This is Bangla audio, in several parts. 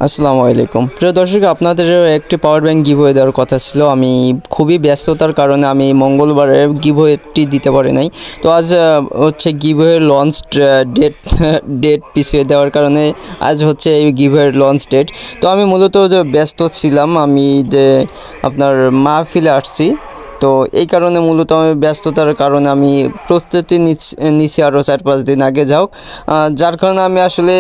আসসালামু আলাইকুম প্রিয় দর্শক, আপনাদের একটি পাওয়ার ব্যাংক গিভওয়ে দেওয়ার কথা ছিল। আমি খুবই ব্যস্ততার কারণে আমি মঙ্গলবারে গিভওয়েটি দিতে পারি নাই। তো আজ হচ্ছে গিভওয়ে লঞ্চ ডেট পিছিয়ে দেওয়ার কারণে আজ হচ্ছে এই গিভওয়ে লঞ্চ ডেট। তো আমি মূলত ব্যস্ত ছিলাম, আমি আপনার মাহফিলে আসছি। তো এই কারণে মূলত আমি ব্যস্ততার কারণে আমি প্রস্তুতি নিচ্ছি আরও 4-5 দিন আগে যাও, যার কারণে আমি আসলে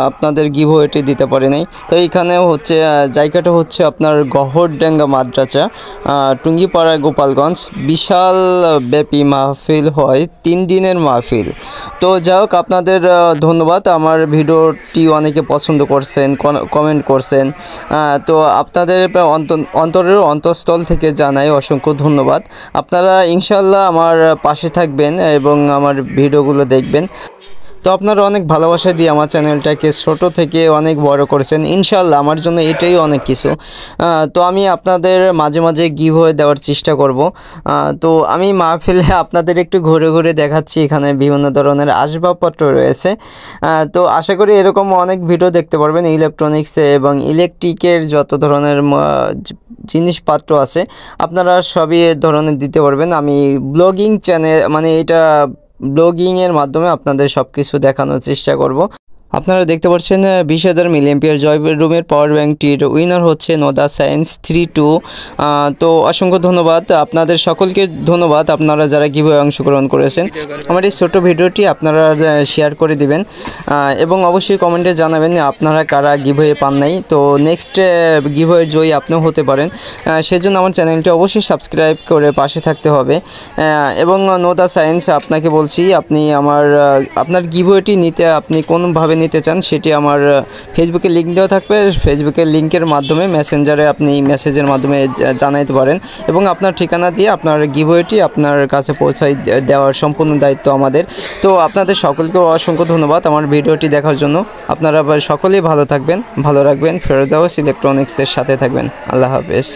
আপনাদের গিভওয়েটি দিতে পারি নাই। তো এইখানে হচ্ছে জায়গাটা হচ্ছে আপনার গহরডাঙ্গা মাদ্রাসা, টুঙ্গিপাড়া, গোপালগঞ্জ। বিশাল ব্যাপী মাহফিল হয়, 3 দিনের মাহফিল। তো যাই হোক, আপনাদের ধন্যবাদ। আমার ভিডিওটি অনেকে পছন্দ করছেন, কমেন্ট করছেন। তো আপনাদের অন্তরের অন্তঃস্থল থেকে জানাই অসংখ্য ধন্যবাদ। আপনারা ইনশাল্লাহ আমার পাশে থাকবেন এবং আমার ভিডিওগুলো দেখবেন। তো আপনারা অনেক ভালোবাসা দিয়ে আমার চ্যানেলটাকে ছোট থেকে অনেক বড় করেছেন। ইনশাল্লাহ আমার জন্য এটাই অনেক কিছু। তো আমি আপনাদের মাঝে মাঝে গিভওয়ে দেওয়ার চেষ্টা করব। তো আমি মাহফিলে আপনাদের একটু ঘুরে ঘুরে দেখাচ্ছি, এখানে বিভিন্ন ধরনের আসবাবপত্র রয়েছে। তো আশা করি এরকম অনেক ভিডিও দেখতে পারবেন। ইলেকট্রনিক্সে এবং ইলেকট্রিকের যত ধরনের জিনিসপত্র আছে আপনারা সবই ধরনের দিতে পারবেন। আমি ব্লগিং চ্যানেল, মানে এটা ব্লগিংয়ের মাধ্যমে আপনাদের সব কিছু দেখানোর চেষ্টা করব। আপনারা দেখতে পাচ্ছেন 20,000 মিলিঅ্যাম্পিয়ার জয় রুমের পাওয়ার ব্যাঙ্কটির উইনার হচ্ছে নোদা সায়েন্স 32। তো অসংখ্য ধন্যবাদ আপনাদের সকলকে, ধন্যবাদ আপনারা যারা গিভওয়ে অংশগ্রহণ করেছেন। আমার এই ছোটো ভিডিওটি আপনারা শেয়ার করে দিবেন এবং অবশ্যই কমেন্টে জানাবেন আপনারা কারা গিভওয়ে পান নাই। তো নেক্সট গিভওয়ে জয়ী আপনিও হতে পারেন, সেজন্য আমার চ্যানেলটি অবশ্যই সাবস্ক্রাইব করে পাশে থাকতে হবে। এবং নোদা সায়েন্স, আপনাকে বলছি, আপনি আপনার গিভওয়েটি নিতে আপনি কোনোভাবে নিতে চান সেটি আমার ফেসবুকে লিঙ্ক দেওয়া থাকবে। ফেসবুকের লিঙ্কের মাধ্যমে মেসেঞ্জারে আপনি মেসেজের মাধ্যমে জানাইতে পারেন এবং আপনার ঠিকানা দিয়ে আপনার গিভওয়েটি আপনার কাছে পৌঁছায় দেওয়ার সম্পূর্ণ দায়িত্ব আমাদের। তো আপনাদের সকলকে অসংখ্য ধন্যবাদ আমার ভিডিওটি দেখার জন্য। আপনারা সকলেই ভালো থাকবেন, ভালো রাখবেন। ফেরদাউস ইলেকট্রনিক্সের সাথে থাকবেন। আল্লাহ হাফেজ।